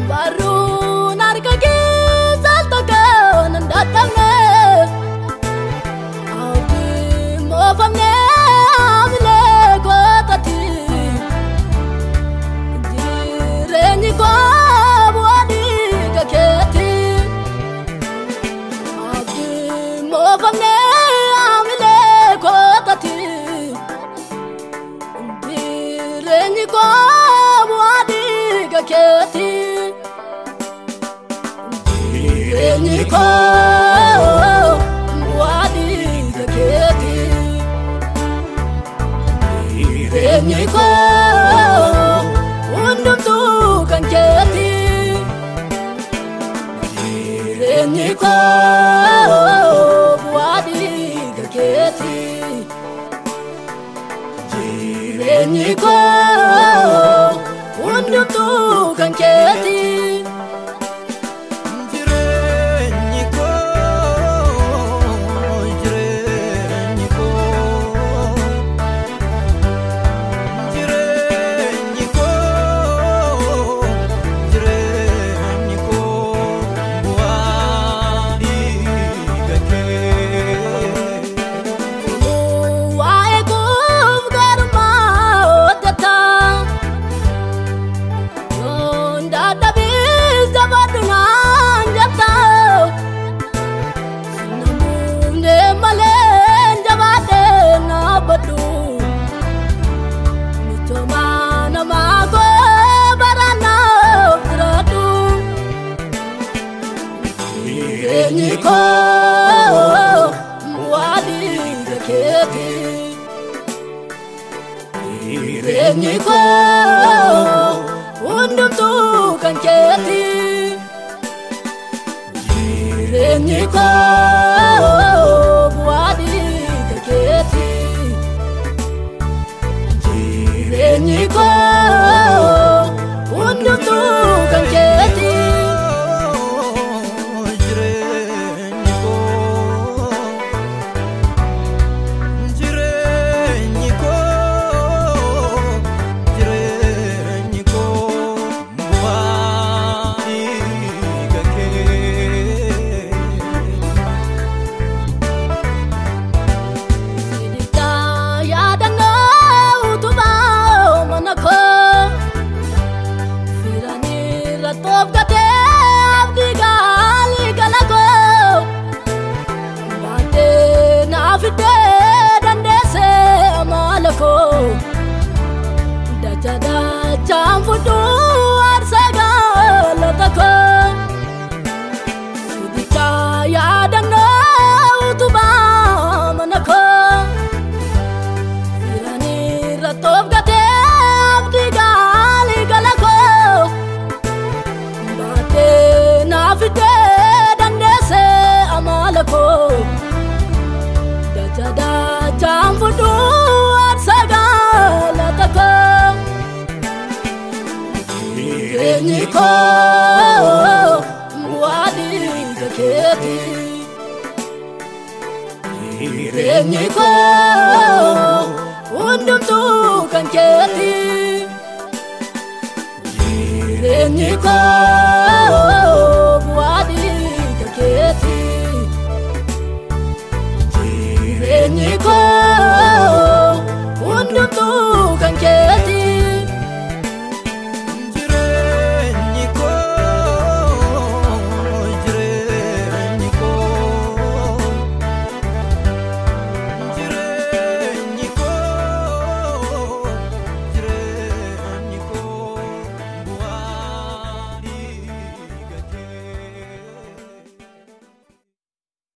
baru narga gisal tokan datangnya abdi mofamnya amile kotati direni ko buadi kaketi abdi mofamnya amile kotati direni ko buadi kaketi Niko wadi zaketi Niko undum tu kan keti Niko wadi zaketi Niko undum tu kan keti Niko wadi zaketi Niko undum tu kan keti Niko wadi zaketi Niko undum tu kan keti Top gate abdi gali galako bate nafide dandese amalako dajada chamfudu arsaga lotako sudita ya danno utuba manako irani ratop gate abdi gali galako nafide dandese amalako dajada chamfudu arsaga latako Niko wadi zaketi Niko undum tu kan keti Niko